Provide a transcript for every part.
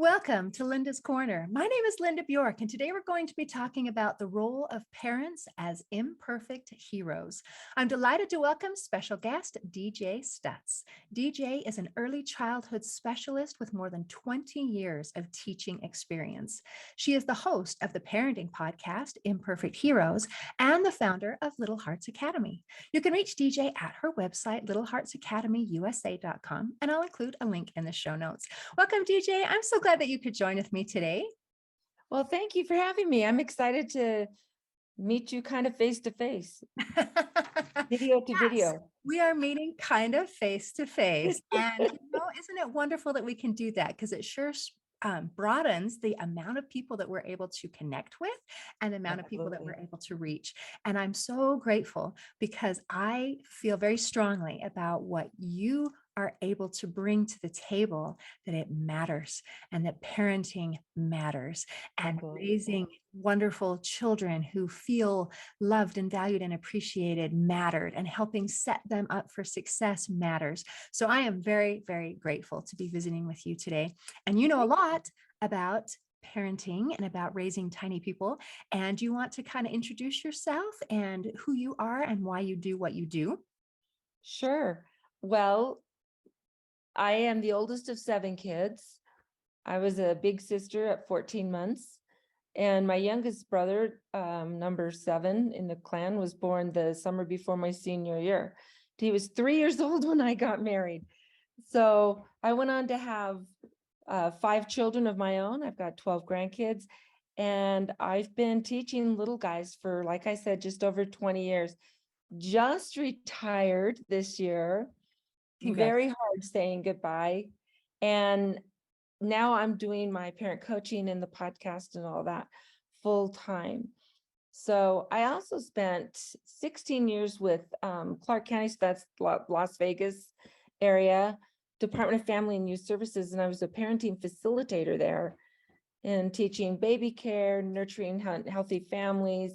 Welcome to Linda's Corner. My name is Linda Bjork, and today we're going to be talking about the role of parents as imperfect heroes. I'm delighted to welcome special guest DJ Stutz. DJ is an early childhood specialist with more than 20 years of teaching experience. She is the host of the parenting podcast, Imperfect Heroes, and the founder of Little Hearts Academy. You can reach DJ at her website, littleheartsacademyusa.com, and I'll include a link in the show notes. Welcome, DJ. I'm so glad that you could join with me today. Well, thank you for having me. I'm excited to meet you kind of face to face, video to video. We are meeting kind of face to face. And isn't it wonderful that we can do that? Because it sure broadens the amount of people that we're able to connect with and the amount of people that we're able to reach. And I'm so grateful because I feel very strongly about what you are able to bring to the table, that it matters and that parenting matters, and raising wonderful children who feel loved and valued and appreciated mattered, and helping set them up for success matters. So I am very, very grateful to be visiting with you today. And you know a lot about parenting and about raising tiny people. And you want to kind of introduce yourself and who you are and why you do what you do? Sure. Well, I am the oldest of 7 kids. I was a big sister at 14 months. And my youngest brother, number 7 in the clan, was born the summer before my senior year. He was 3 years old when I got married. So I went on to have 5 children of my own. I've got 12 grandkids. And I've been teaching little guys for, like I said, just over 20 years. Just retired this year. Very hard saying goodbye. And now I'm doing my parent coaching and the podcast and all that full time. So I also spent 16 years with Clark County, so that's Las Vegas area, Department of Family and Youth Services, and I was a parenting facilitator there and teaching baby care, nurturing healthy families,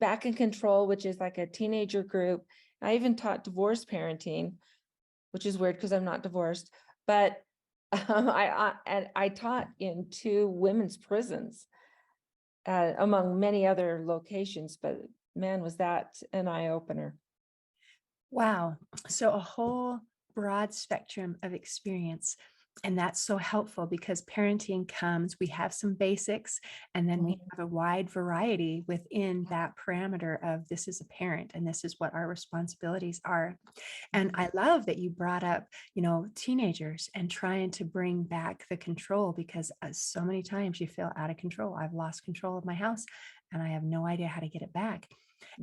back in control, which is like a teenager group. I even taught divorce parenting, which is weird because I'm not divorced, but I taught in 2 women's prisons, among many other locations, but man, was that an eye-opener. Wow. So a whole broad spectrum of experience. And that's so helpful because parenting comes, we have some basics, and then we have a wide variety within that parameter of this is a parent and this is what our responsibilities are. And I love that you brought up, teenagers and trying to bring back the control, because so many times you feel out of control. I've lost control of my house and I have no idea how to get it back.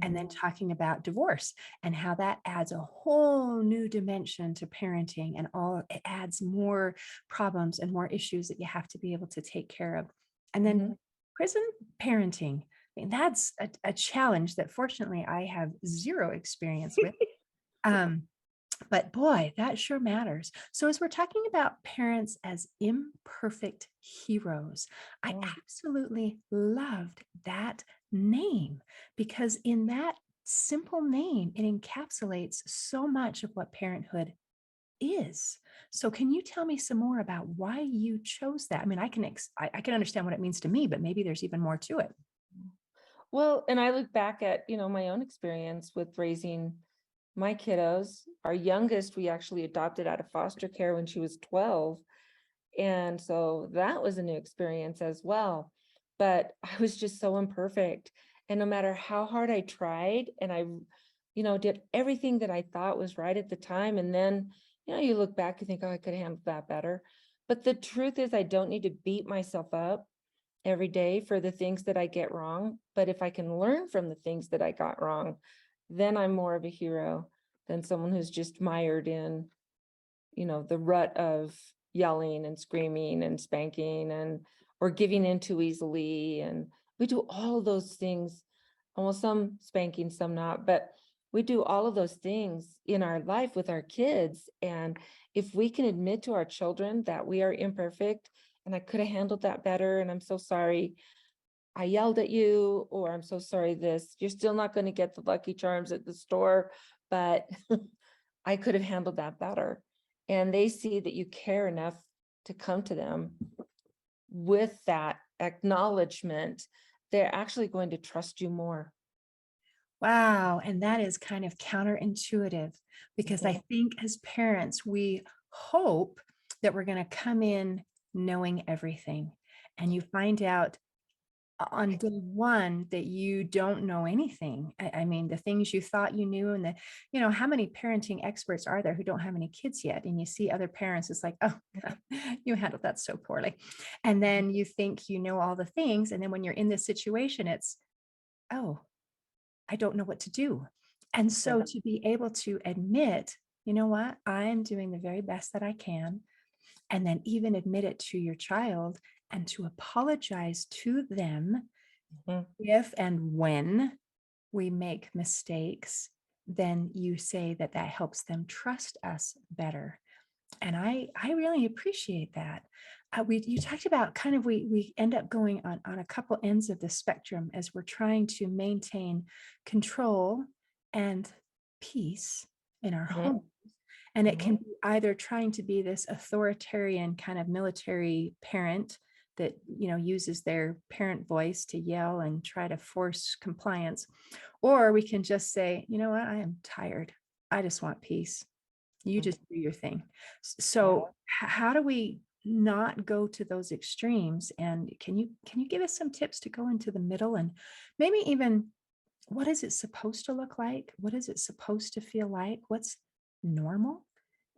And then talking about divorce and how that adds a whole new dimension to parenting, and it adds more problems and more issues that you have to be able to take care of. And then prison parenting, I mean, that's a challenge that fortunately I have zero experience with. But boy, that sure matters. So as we're talking about parents as imperfect heroes, I absolutely loved that name, because in that simple name, it encapsulates so much of what parenthood is. So can you tell me some more about why you chose that? I mean, I can understand what it means to me, but maybe there's even more to it. Well, and I look back at, my own experience with raising my kiddos. Our youngest, we actually adopted out of foster care when she was 12. And so that was a new experience as well. But I was just so imperfect. And no matter how hard I tried, and I, did everything that I thought was right at the time. And then, you look back and think, oh, I could have handled that better. But the truth is, I don't need to beat myself up every day for the things that I get wrong. But if I can learn from the things that I got wrong, then I'm more of a hero than someone who's just mired in, the rut of yelling and screaming and spanking or giving in too easily. And we do all of those things. Well, some spanking, some not, but we do all of those things in our life with our kids. And if we can admit to our children that we are imperfect and I could have handled that better, and I'm so sorry I yelled at you, or I'm so sorry you're still not going to get the Lucky Charms at the store, but I could have handled that better. And they see that you care enough to come to them, with that acknowledgement, they're actually going to trust you more. Wow. And that is kind of counterintuitive because I Mhm, think as parents, we hope that we're going to come in knowing everything. And you find out on day one that you don't know anything. I mean, the things you thought you knew, and how many parenting experts are there who don't have any kids yet? And you see other parents, it's like, oh, you handled that so poorly. And then you think you know all the things. And then when you're in this situation, it's, oh, I don't know what to do. And right. so to be able to admit, you know what, I'm doing the very best that I can, and then even admit it to your child and to apologize to them Mhm, if and when we make mistakes, then you say that that helps them trust us better. And I really appreciate that. You talked about kind of we end up going on a couple ends of the spectrum as we're trying to maintain control and peace in our mhm, home. And it can mhm, be either trying to be this authoritarian kind of military parent that uses their parent voice to yell and try to force compliance, or we can just say, you know what, I am tired. I just want peace. You mhm. just do your thing. Yeah. So how do we not go to those extremes? And can you give us some tips to go into the middle, and maybe even what is it supposed to look like? What is it supposed to feel like? What's normal?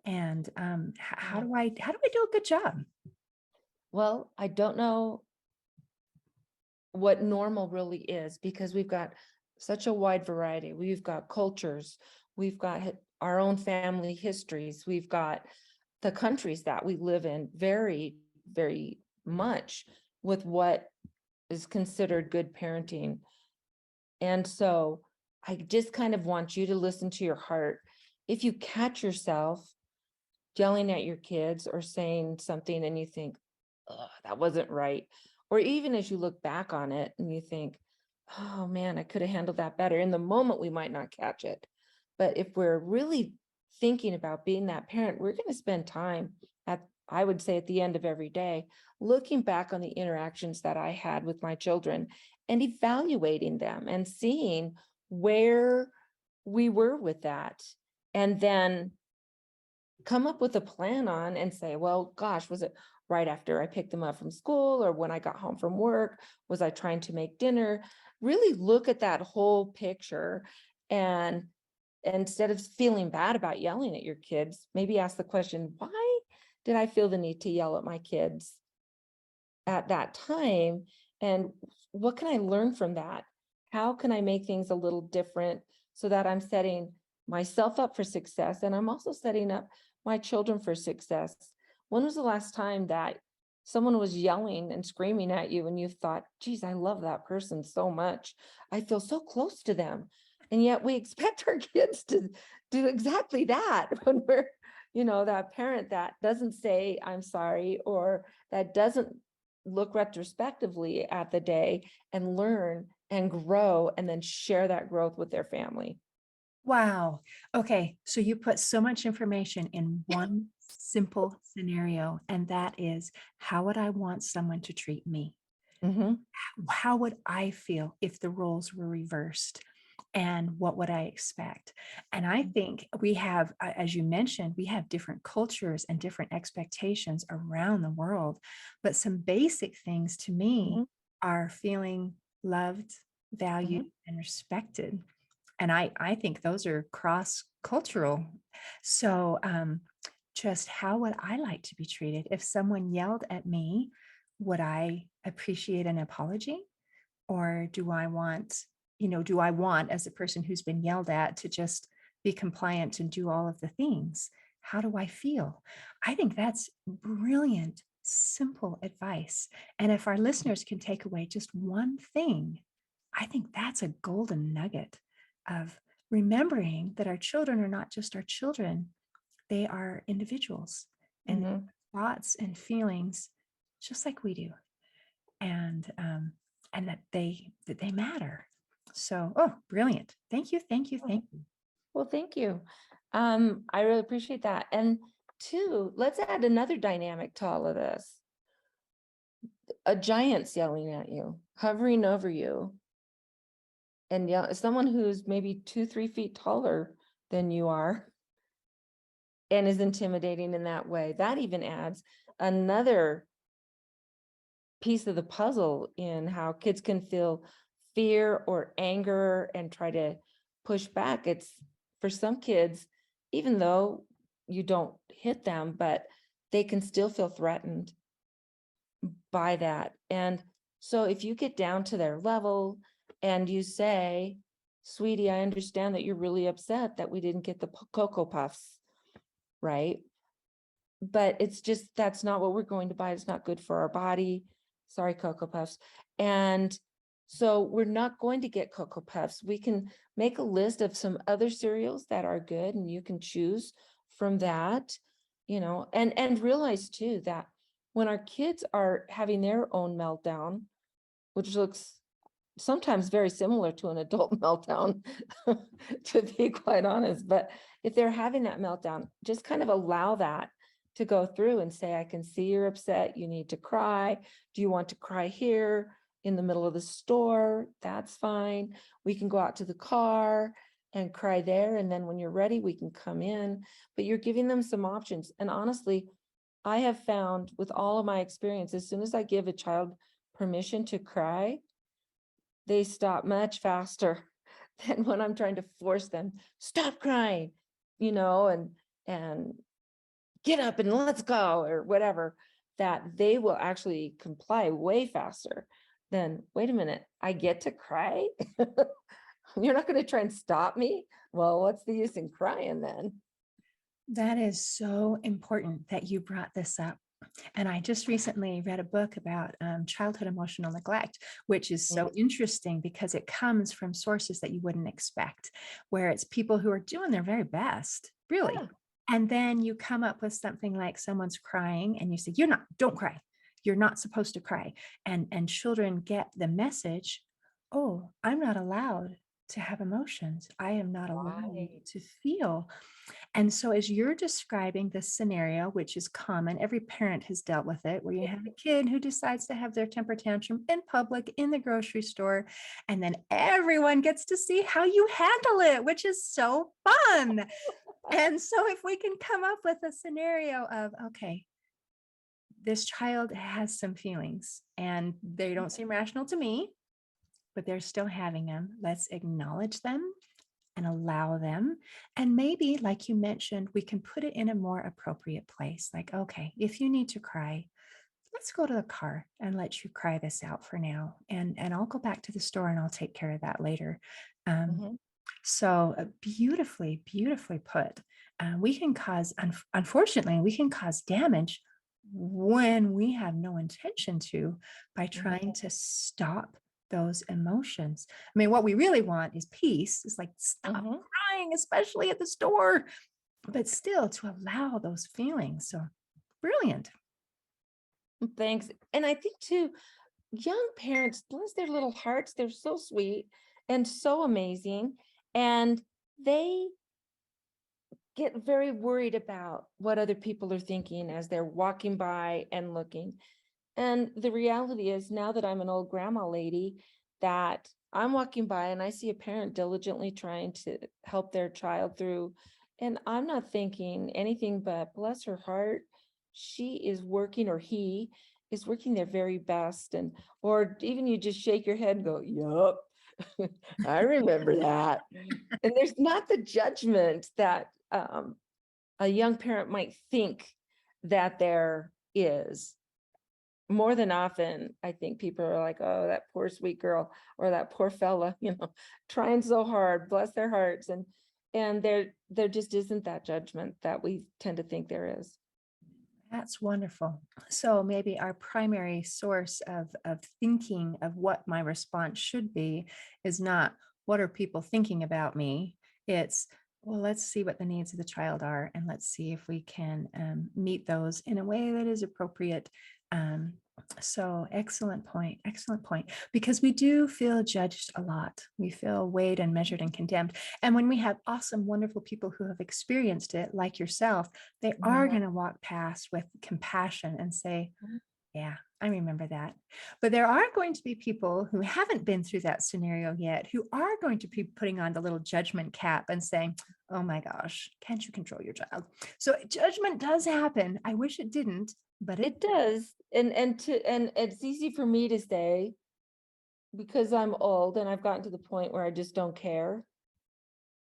And how Yeah. do I do a good job? Well, I don't know what normal really is because we've got such a wide variety. We've got cultures, we've got our own family histories, we've got the countries that we live in very, very much with what is considered good parenting. And so I just kind of want you to listen to your heart. If you catch yourself yelling at your kids or saying something and you think, oh, that wasn't right. Or even as you look back on it and you think, oh man, I could have handled that better. In the moment, we might not catch it. But if we're really thinking about being that parent, we're going to spend time I would say at the end of every day, looking back on the interactions that I had with my children and evaluating them and seeing where we were with that. And then come up with a plan on and say, well, gosh, was it right after I picked them up from school or when I got home from work? Was I trying to make dinner? Really look at that whole picture and instead of feeling bad about yelling at your kids, maybe ask the question, why did I feel the need to yell at my kids at that time? And what can I learn from that? How can I make things a little different so that I'm setting myself up for success and I'm also setting up my children for success? When was the last time that someone was yelling and screaming at you and you thought, geez, I love that person so much. I feel so close to them. And yet we expect our kids to do exactly that when we're, that parent that doesn't say, I'm sorry, or that doesn't look retrospectively at the day and learn and grow and then share that growth with their family. Wow. Okay. So you put so much information in one simple scenario, and that is, how would I want someone to treat me? Mhm, How would I feel if the roles were reversed? And what would I expect? And I think we have, as you mentioned, we have different cultures and different expectations around the world. But some basic things to me mhm, are feeling loved, valued, mhm, and respected. And I think those are cross cultural. So just how would I like to be treated? If someone yelled at me, would I appreciate an apology? Or do I want as a person who's been yelled at to just be compliant and do all of the things? How do I feel? I think that's brilliant, simple advice. And if our listeners can take away just one thing, I think that's a golden nugget of remembering that our children are not just our children, they are individuals and mhm. thoughts and feelings just like we do, and that they matter. So, oh, brilliant. Thank you, thank you, Oh, thank you. well, thank you. I really appreciate that. And two, let's add another dynamic to all of this. a giant's yelling at you, hovering over you, and someone who's maybe 2, 3 feet taller than you are and is intimidating in that way, that even adds another piece of the puzzle in how kids can feel fear or anger and try to push back. It's for some kids, even though you don't hit them, but they can still feel threatened by that. And so if you get down to their level and you say, sweetie, I understand that you're really upset that we didn't get the Cocoa Puffs, right? But it's just, that's not what we're going to buy. It's not good for our body. Sorry, Cocoa Puffs. And so we're not going to get Cocoa Puffs. We can make a list of some other cereals that are good and you can choose from that, and realize too that when our kids are having their own meltdown, which looks sometimes very similar to an adult meltdown, to be quite honest. But if they're having that meltdown, just kind of allow that to go through and say, I can see you're upset. You need to cry. Do you want to cry here in the middle of the store? That's fine. We can go out to the car and cry there. And then when you're ready, we can come in. But you're giving them some options. And honestly, I have found with all of my experience, as soon as I give a child permission to cry, they stop much faster than when I'm trying to force them, stop crying, and get up and let's go or whatever, that they will actually comply way faster than, wait a minute, I get to cry? You're not going to try and stop me? Well, what's the use in crying then? That is so important that you brought this up. And I just recently read a book about childhood emotional neglect, which is so interesting because it comes from sources that you wouldn't expect, where it's people who are doing their very best, really. Yeah. And then you come up with something like someone's crying and you say, don't cry. You're not supposed to cry. And children get the message, oh, I'm not allowed to have emotions. I am not allowed Right. to feel. And so, as you're describing this scenario, which is common, every parent has dealt with it, where you have a kid who decides to have their temper tantrum in public, in the grocery store, and then everyone gets to see how you handle it, which is so fun. And so, if we can come up with a scenario of, okay, this child has some feelings and they don't seem rational to me, but they're still having them. Let's acknowledge them and allow them. And maybe, like you mentioned, we can put it in a more appropriate place. Like, okay, if you need to cry, let's go to the car and let you cry this out for now. And I'll go back to the store and I'll take care of that later. Um, Mhm. so beautifully, beautifully put. We can cause, unfortunately, we can cause damage when we have no intention to by Mhm. trying to stop those emotions. I mean, what we really want is peace. It's like, stop Mhm. crying, especially at the store, but still to allow those feelings. So brilliant. Thanks. And I think too, young parents, bless their little hearts, they're so sweet and so amazing. And they get very worried about what other people are thinking as they're walking by and looking. And the reality is, now that I'm an old grandma lady, that I'm walking by and I see a parent diligently trying to help their child through, and I'm not thinking anything but, bless her heart, she is working, or he is working their very best. And, or even you just shake your head and go, yup, I remember that. And there's not the judgment that a young parent might think that there is. More than often, I think people are like, oh, that poor sweet girl, or that poor fella, trying so hard, bless their hearts. And there just isn't that judgment that we tend to think there is. That's wonderful. So maybe our primary source of thinking of what my response should be is not, what are people thinking about me? It's, well, let's see what the needs of the child are, and let's see if we can meet those in a way that is appropriate. Um, so excellent point, excellent point. Because we do feel judged a lot. We feel weighed and measured and condemned. And when we have awesome, wonderful people who have experienced it, like yourself, they are Mhm. going to walk past with compassion and say, yeah, I remember that. But there are going to be people who haven't been through that scenario yet, who are going to be putting on the little judgment cap and saying, "Oh my gosh, can't you control your child?" So judgment does happen. I wish it didn't, but it It does. And it's easy for me to say because I'm old and I've gotten to the point where I just don't care.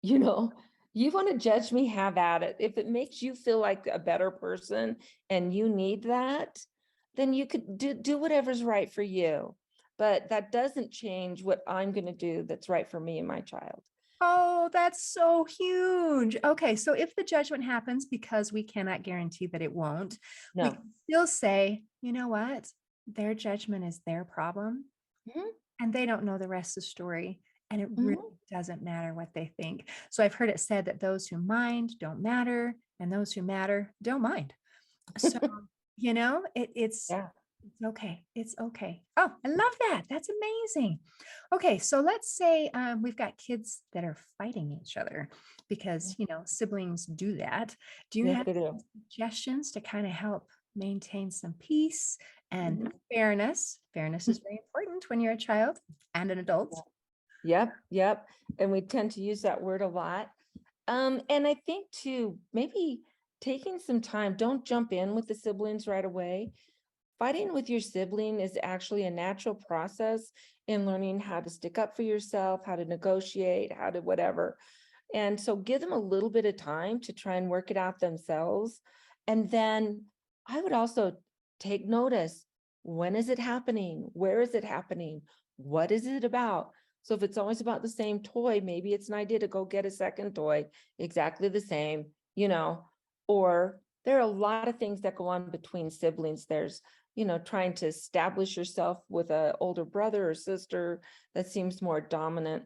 You know, you want to judge me, have at it. If it makes you feel like a better person and you need that, then you could do whatever's right for you. But that doesn't change what I'm going to do that's right for me and my child. Oh, that's so huge. Okay, so if the judgment happens, because we cannot guarantee that it won't, we No. can still say, you know what? Their judgment is their problem, Mhm, and they don't know the rest of the story. And it really mhm. doesn't matter what they think. So I've heard it said that those who mind don't matter, and those who matter don't mind. So, Yeah. it's okay. It's okay. Oh, I love that. That's amazing. Okay, so let's say we've got kids that are fighting each other because, siblings do that. Do you Yes, have they do. some suggestions to kind of help maintain some peace and Mhm. fairness? Fairness is very important when you're a child and an adult. Yep, yep. And we tend to use that word a lot. And I think too, maybe taking some time, don't jump in with the siblings right away. Fighting with your sibling is actually a natural process in learning how to stick up for yourself, how to negotiate, how to whatever. And so give them a little bit of time to try and work it out themselves. And then I would also take notice. When is it happening? Where is it happening? What is it about? So if it's always about the same toy, maybe it's an idea to go get a second toy, exactly the same, or there are a lot of things that go on between siblings. There's, trying to establish yourself with an older brother or sister that seems more dominant.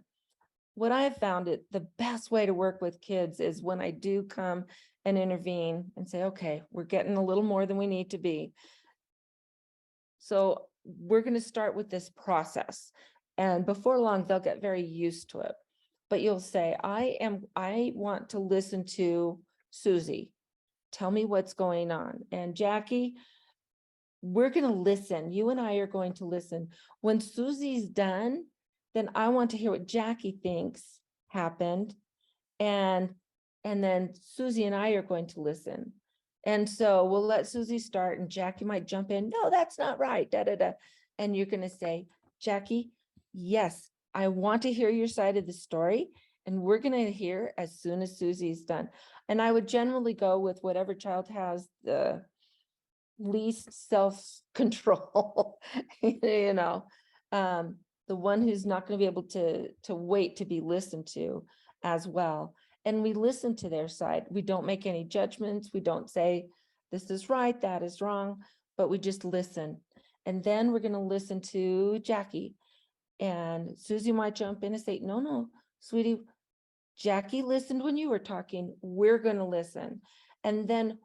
What I have found it the best way to work with kids is when I do come and intervene and say, okay, we're getting a little more than we need to be. So we're going to start with this process. And before long, they'll get very used to it. But you'll say, I want to listen to Susie. Tell me what's going on. And Jackie, we're going to listen. You and I are going to listen. When Susie's done, then I want to hear what Jackie thinks happened. And and then Susie and I are going to listen. And so we'll let Susie start and Jackie might jump in. No, that's not right. Da da da. And you're going to say, Jackie, yes, I want to hear your side of the story. And we're going to hear as soon as Susie's done. And I would generally go with whatever child has the least self-control, you know, um, the one who's not going to be able to wait to be listened to as well. And we listen to their side. We don't make any judgments. We don't say this is right, that is wrong, but we just listen. And then we're going to listen to Jackie. And Susie might jump in and say, no, no, sweetie, Jackie listened when you were talking. We're going to listen. And then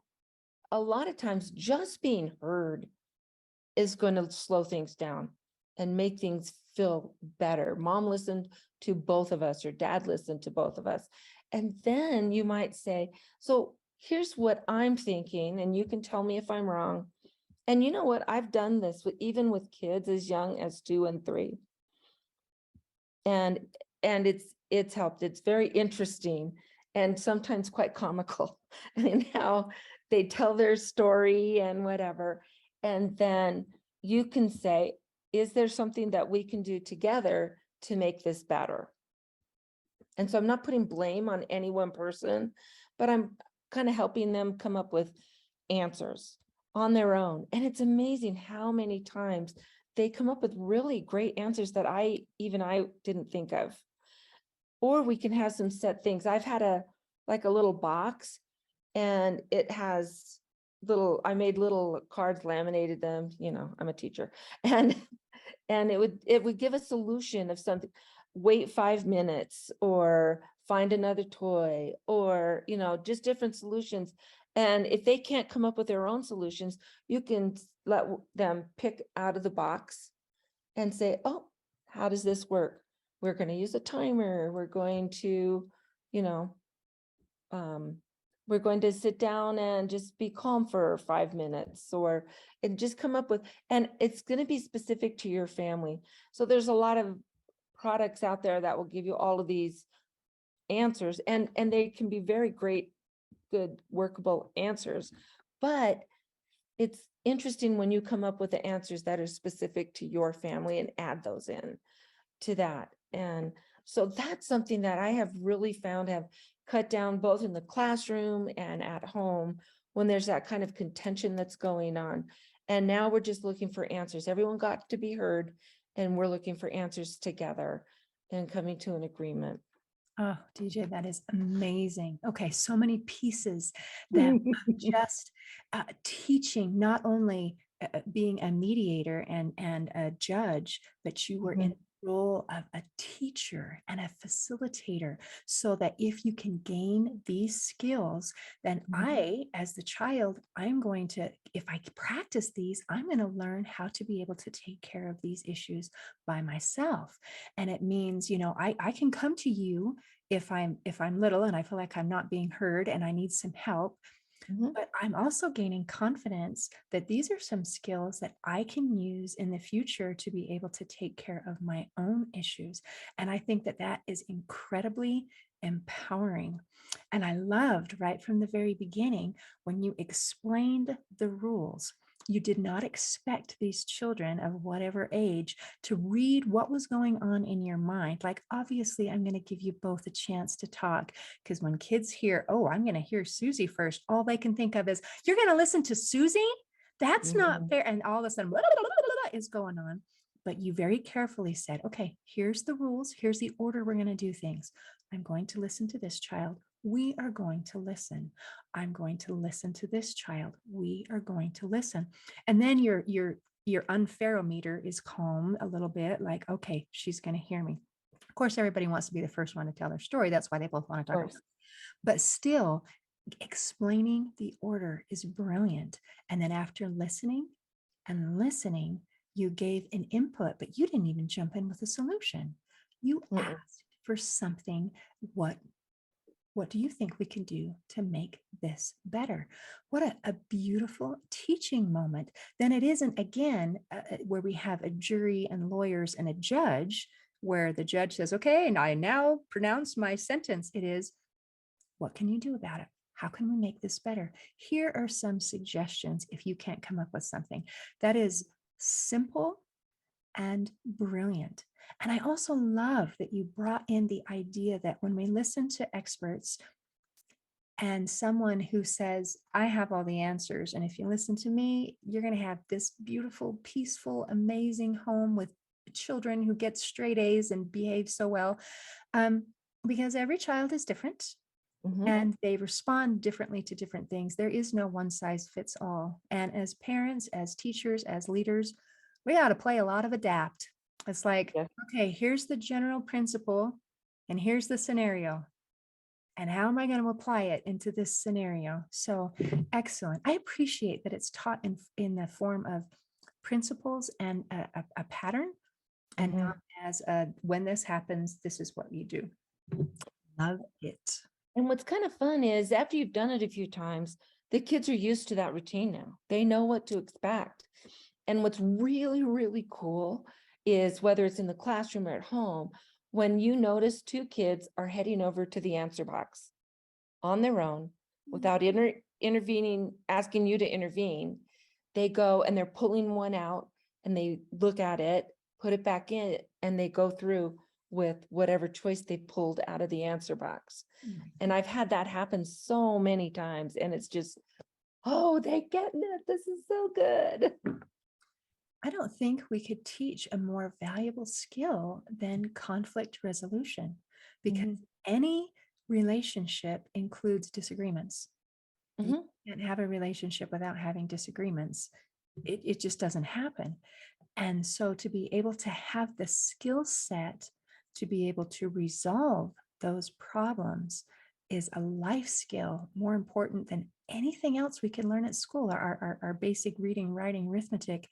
a lot of times just being heard is going to slow things down and make things feel better. Mom listened to both of us, or dad listened to both of us. And then you might say, so here's what I'm thinking, and you can tell me if I'm wrong. And you know what? I've done this with even with kids as young as 2 and 3. And it's helped. It's very interesting and sometimes quite comical in how they tell their story and whatever. And then you can say, is there something that we can do together to make this better? And so I'm not putting blame on any one person, but I'm kind of helping them come up with answers on their own. And it's amazing how many times they come up with really great answers that I didn't think of. Or we can have some set things. I've had a little box, and it has I made little cards, laminated them, I'm a teacher. And it would give a solution of something. Wait 5 minutes, or find another toy, or just different solutions. And if they can't come up with their own solutions, you can let them pick out of the box and say, oh, how does this work? We're going to use a timer. We're going to, you know, um, we're going to sit down and just be calm for 5 minutes, or and just come up with, and it's going to be specific to your family. So there's a lot of products out there that will give you all of these answers, and they can be very great, good, workable answers. But it's interesting when you come up with the answers that are specific to your family and add those in to that. And so that's something that I have really found have cut down both in the classroom and at home when there's that kind of contention that's going on. And now we're just looking for answers. Everyone got to be heard, and we're looking for answers together and coming to an agreement. Oh, DJ, that is amazing. Okay, so many pieces that just teaching, not only being a mediator and a judge, but you were in Mhm, the role of a teacher and a facilitator, so that if you can gain these skills, then mhm, I, as the child, I'm going to, if I practice these, I'm going to learn how to be able to take care of these issues by myself. And it means, I can come to you if I'm little and I feel like I'm not being heard and I need some help, mhm, but I'm also gaining confidence that these are some skills that I can use in the future to be able to take care of my own issues. And I think that that is incredibly empowering. And I loved right from the very beginning when you explained the rules. You did not expect these children of whatever age to read what was going on in your mind. Like, obviously, I'm going to give you both a chance to talk, because when kids hear, oh, I'm going to hear Susie first, all they can think of is, you're going to listen to Susie? That's not mhm, fair. And all of a sudden, blah, blah, blah, blah, blah, is going on. But you very carefully said, okay, here's the rules. Here's the order we're going to do things. I'm going to listen to this child. We are going to listen. I'm going to listen to this child. We are going to listen. And then your unferometer is calm a little bit, like, okay, she's going to hear me. Of course, everybody wants to be the first one to tell their story. That's why they both want to of talk about course. it. But still, explaining the order is brilliant. And then after listening and listening, you gave an input, but you didn't even jump in with a solution. You Mm-mm. asked for something. What what do you think we can do to make this better? What a beautiful teaching moment. Then it isn't, again, where we have a jury and lawyers and a judge, where the judge says, okay, and I now pronounce my sentence. It is, what can you do about it? How can we make this better? Here are some suggestions if you can't come up with something. That is simple and brilliant. And I also love that you brought in the idea that when we listen to experts and someone who says, I have all the answers, and if you listen to me, you're going to have this beautiful, peaceful, amazing home with children who get straight A's and behave so well. Um, because every child is different Mhm. and they respond differently to different things. There is no one size fits all. And as parents, as teachers, as leaders, we got to play a lot of adapt. It's like, Yes. okay, here's the general principle and here's the scenario. And how am I going to apply it into this scenario? So excellent. I appreciate that it's taught in the form of principles and a pattern, and not Mhm. as a, when this happens, this is what you do. Love it. And what's kind of fun is after you've done it a few times, the kids are used to that routine now. They know what to expect. And what's really, really cool is whether it's in the classroom or at home, when you notice two kids are heading over to the answer box on their own without intervening, asking you to intervene, they go and they're pulling one out and they look at it, put it back in, and they go through with whatever choice they pulled out of the answer box. And I've had that happen so many times, and it's just, oh, they getting it. This is so good. I don't think we could teach a more valuable skill than conflict resolution, because Mhm, any relationship includes disagreements. You mhm, can't have a relationship without having disagreements. It just doesn't happen. And so to be able to have the skill set to be able to resolve those problems is a life skill more important than anything else we can learn at school. Our basic reading, writing, arithmetic,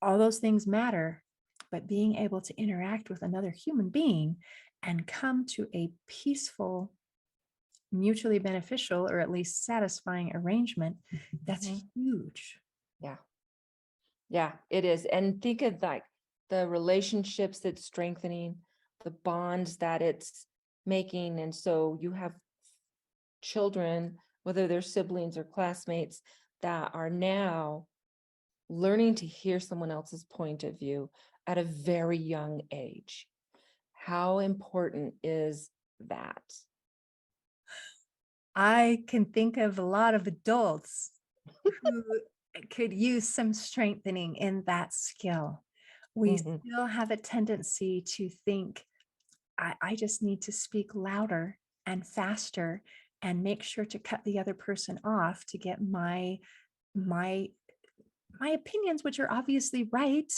all those things matter, but being able to interact with another human being and come to a peaceful mutually beneficial or at least satisfying arrangement, that's Mhm. huge. Yeah. Yeah, it is. And think of like the relationships it's strengthening, the bonds that it's making. And so you have children, whether they're siblings or classmates, that are now learning to hear someone else's point of view at a very young age. How important is that? I can think of a lot of adults who could use some strengthening in that skill. We Mhm, still have a tendency to think, I just need to speak louder and faster and make sure to cut the other person off to get my my opinions, which are obviously right,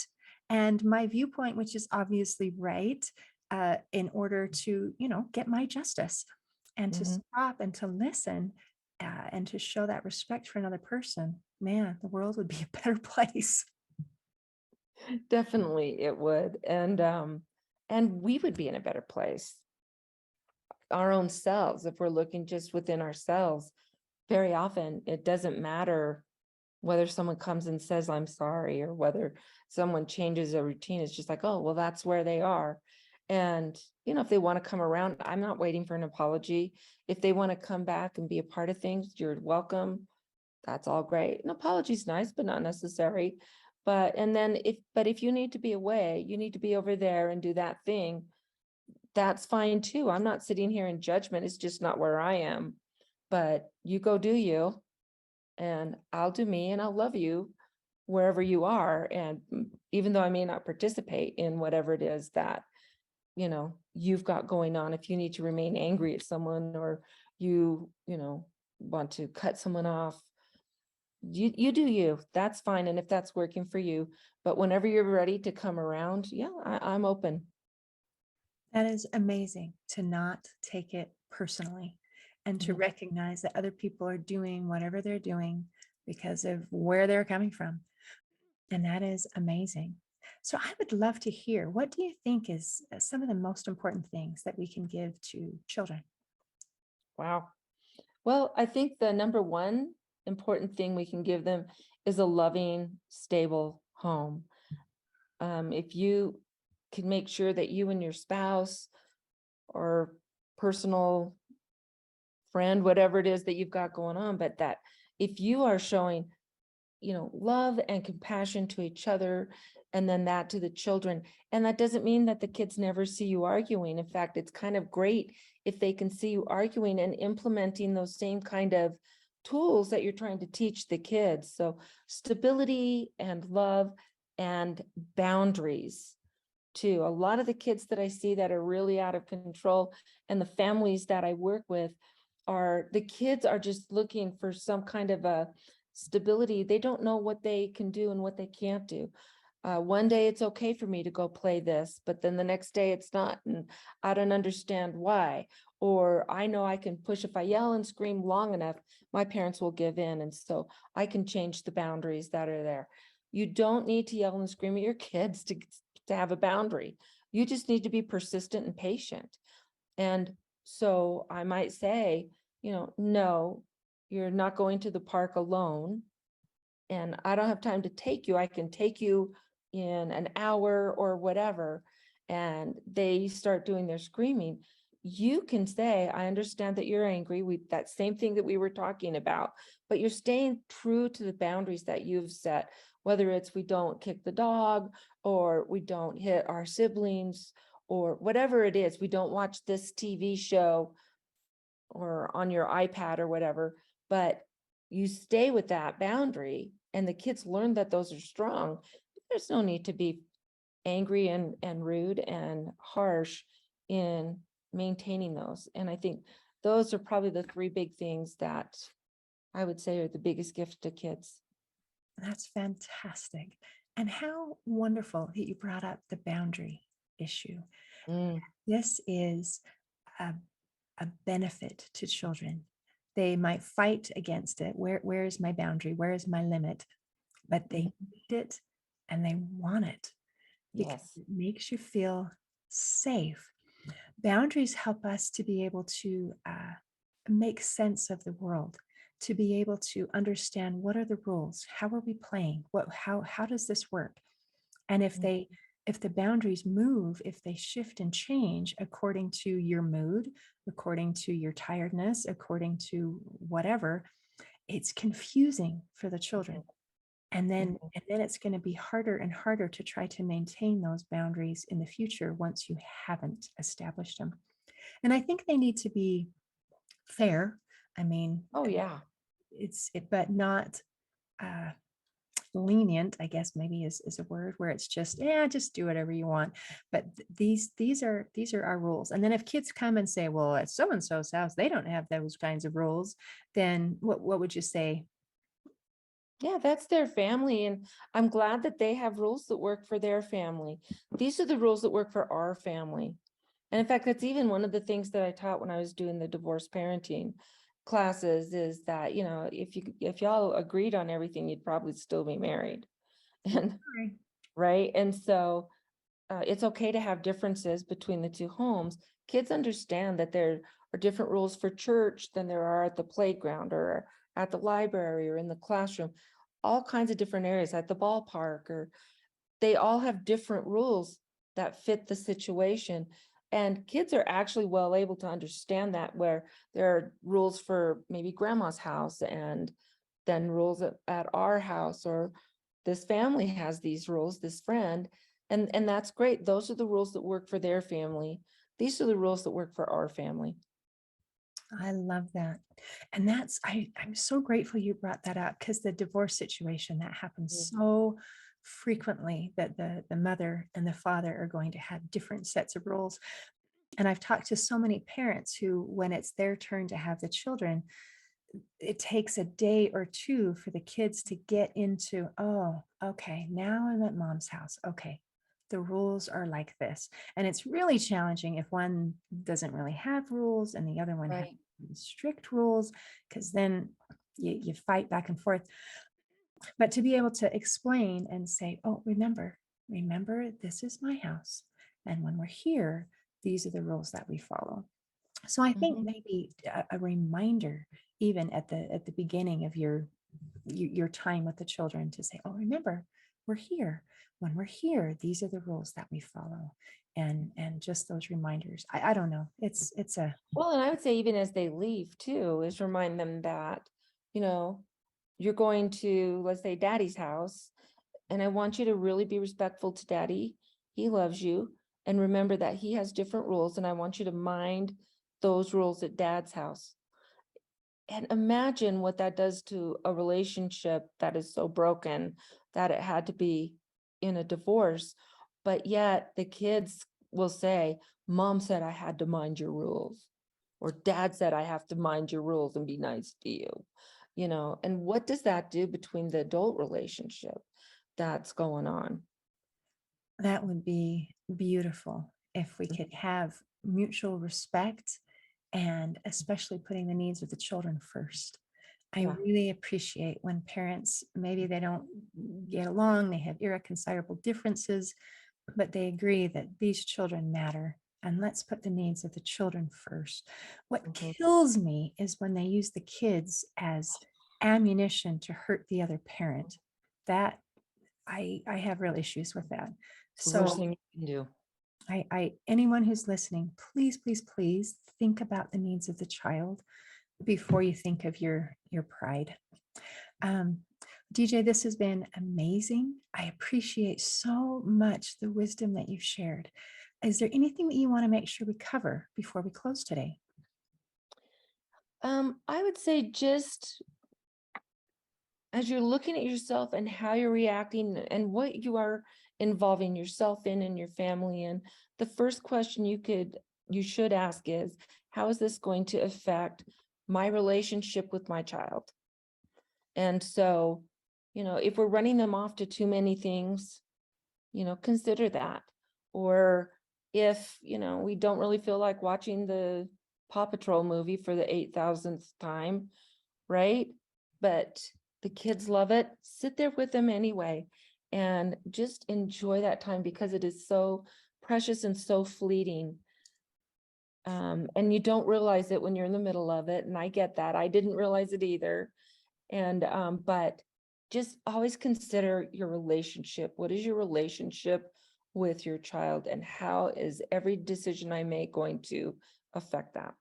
and my viewpoint, which is obviously right, in order to, get my justice and to mhm. stop and to listen and to show that respect for another person. Man, the world would be a better place. Definitely it would. And we would be in a better place, our own selves, if we're looking just within ourselves. Very often, it doesn't matter whether someone comes and says, I'm sorry, or whether someone changes a routine. It's just like, oh, well, that's where they are. And, if they want to come around, I'm not waiting for an apology. If they want to come back and be a part of things, you're welcome. That's all great. An apology's nice, but not necessary. But if you need to be away, you need to be over there and do that thing. That's fine too. I'm not sitting here in judgment. It's just not where I am. But you go do you, and I'll do me, and I'll love you wherever you are. And even though I may not participate in whatever it is that, you've got going on, if you need to remain angry at someone, or you want to cut someone off, you do you. That's fine. And if that's working for you, but whenever you're ready to come around, yeah, I'm open. That is amazing to not take it personally and to Mhm. recognize that other people are doing whatever they're doing because of where they're coming from. And that is amazing. So I would love to hear, what do you think is some of the most important things that we can give to children? Wow. Well, I think the number one important thing we can give them is a loving, stable home. If you can make sure that you and your spouse or personal friend, whatever it is that you've got going on, but that if you are showing, love and compassion to each other, and then that to the children. And that doesn't mean that the kids never see you arguing. In fact, it's kind of great if they can see you arguing and implementing those same kind of tools that you're trying to teach the kids. So stability and love and boundaries too. A lot of the kids that I see that are really out of control, and the families that I work with, are the kids are just looking for some kind of a stability. They don't know what they can do and what they can't do. One day it's okay for me to go play this, but then the next day it's not, and I don't understand why. Or I know I can push, if I yell and scream long enough, my parents will give in, and so I can change the boundaries that are there. You don't need to yell and scream at your kids to have a boundary. You just need to be persistent and patient. And so I might say, no, you're not going to the park alone, and I don't have time to take you. I can take you in an hour or whatever. And they start doing their screaming. You can say, I understand that you're angry. That same thing that we were talking about, but you're staying true to the boundaries that you've set, whether it's we don't kick the dog, or we don't hit our siblings, or whatever it is. We don't watch this TV show or on your iPad or whatever, but you stay with that boundary, and the kids learn that those are strong. There's no need to be angry and rude and harsh in maintaining those. And I think those are probably the three big things that I would say are the biggest gift to kids. That's fantastic. And how wonderful that you brought up the boundary issue. Mm, This is a, a benefit to children. They might fight against it. Where is my boundary? Where is my limit? But they mhm. need it and they want it because Yes. it makes you feel safe. Boundaries help us to be able to make sense of the world, to be able to understand what are the rules, how are we playing, how does this work? And if the boundaries move, if they shift and change according to your mood, according to your tiredness, according to whatever, it's confusing for the children. Mhm. And then it's going to be harder and harder to try to maintain those boundaries in the future once you haven't established them. And I think they need to be fair. I mean, Oh, yeah. but not uh, lenient, I guess maybe is a word where it's just, yeah, just do whatever you want. But these are our rules. And then if kids come and say, well, at so and so's house, they don't have those kinds of rules, then what would you say? Yeah, that's their family, and I'm glad that they have rules that work for their family. These are the rules that work for our family. And in fact, that's even one of the things that I taught when I was doing the divorce parenting classes is that, if y'all agreed on everything, you'd probably still be married. And Right. right. And so it's okay to have differences between the two homes. Kids understand that there are different rules for church than there are at the playground or at the library or in the classroom, all kinds of different areas at the ballpark, or they all have different rules that fit the situation. And kids are actually well able to understand that, where there are rules for maybe grandma's house and then rules at our house, or this family has these rules, this friend, and that's great. Those are the rules that work for their family. These are the rules that work for our family. I love that. And I'm so grateful you brought that up because the divorce situation that happens Mhm. so frequently that the mother and the father are going to have different sets of rules. And I've talked to so many parents who, when it's their turn to have the children, it takes a day or two for the kids to get into, oh, okay, now I'm at mom's house. Okay, the rules are like this. And it's really challenging if one doesn't really have rules and the other one has Right. strict rules, because then you fight back and forth. But to be able to explain and say, oh, remember, this is my house. And when we're here, these are the rules that we follow. So I think Mhm. maybe a reminder, even at the beginning of your time with the children, to say, "Oh, remember, we're here. When we're here, these are the rules that we follow," and just those reminders. I don't know. It's a Well, and I would say even as they leave too, is remind them that, you know, you're going to, let's say, daddy's house, and I want you to really be respectful to daddy. He loves you. And remember that he has different rules, and I want you to mind those rules at dad's house. And imagine what that does to a relationship that is so broken that it had to be in a divorce. But yet the kids will say, Mom said I had to mind your rules, or Dad said I have to mind your rules and be nice to you. And what does that do between the adult relationship that's going on? that would be beautiful if we could have mutual respect and especially putting the needs of the children first. I Yeah. really appreciate when parents, maybe they don't get along, they have irreconcilable differences, but they agree that these children matter and let's put the needs of the children first. What Mhm. kills me is when they use the kids as ammunition to hurt the other parent. That I have real issues with that. It's the worst So thing you can do. I anyone who's listening, please, please, please think about the needs of the child before you think of your pride. Um, DJ, this has been amazing. I appreciate so much the wisdom that you've shared. Is there anything that you want to make sure we cover before we close today? I would say just as you're looking at yourself and how you're reacting and what you are involving yourself in and your family in, the first question you should ask is, how is this going to affect my relationship with my child? And so, if we're running them off to too many things, consider that. Or if, we don't really feel like watching the Paw Patrol movie for the 8,000th time, right? But the kids love it. Sit there with them anyway and just enjoy that time because it is so precious and so fleeting. And you don't realize it when you're in the middle of it. And I get that. I didn't realize it either. And, but just always consider your relationship. What is your relationship with your child, and how is every decision I make going to affect that?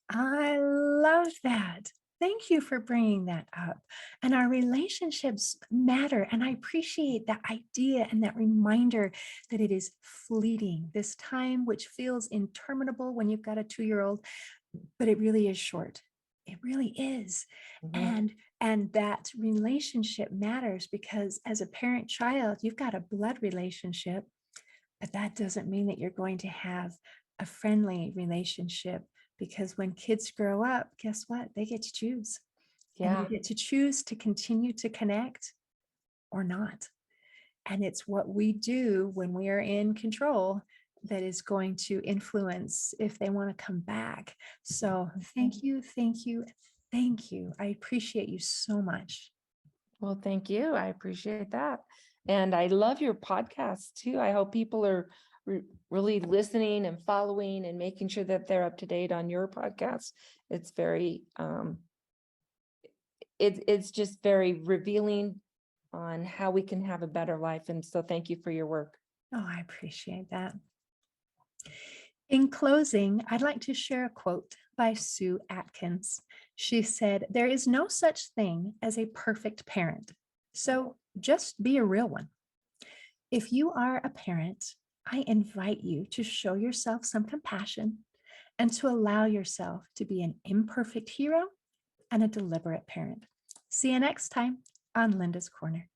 I love that. Thank you for bringing that up. And our relationships matter. And I appreciate that idea and that reminder that it is fleeting. This time, which feels interminable when you've got a 2-year-old, but it really is short. It really is. Mhm. And that relationship matters because as a parent child, you've got a blood relationship, but that doesn't mean that you're going to have a friendly relationship, because when kids grow up, guess what? They get to choose. And you Yeah. get to choose to continue to connect or not. And it's what we do when we are in control that is going to influence if they want to come back. So thank you, thank you, thank you. I appreciate you so much. Well, thank you. I appreciate that. And I love your podcast too. I hope people are really listening and following and making sure that they're up to date on your podcast. It's very, it's just very revealing on how we can have a better life. And so thank you for your work. Oh, I appreciate that. In closing, I'd like to share a quote by Sue Atkins. She said, "There is no such thing as a perfect parent. So just be a real one." If you are a parent, I invite you to show yourself some compassion and to allow yourself to be an imperfect hero and a deliberate parent. See you next time on Linda's Corner.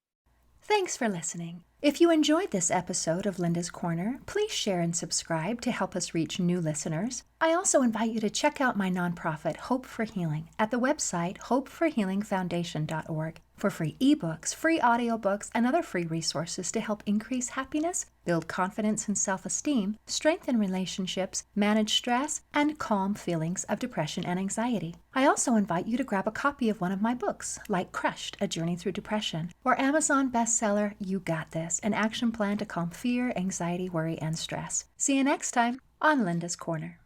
Thanks for listening. If you enjoyed this episode of Linda's Corner, please share and subscribe to help us reach new listeners. I also invite you to check out my nonprofit, Hope for Healing, at the website hopeforhealingfoundation.org for free ebooks, free audiobooks, and other free resources to help increase happiness, build confidence and self-esteem, strengthen relationships, manage stress, and calm feelings of depression and anxiety. I also invite you to grab a copy of one of my books, like Crushed, A Journey Through Depression, or Amazon bestseller, You Got This, an action plan to calm fear, anxiety, worry, and stress. See you next time on Linda's Corner.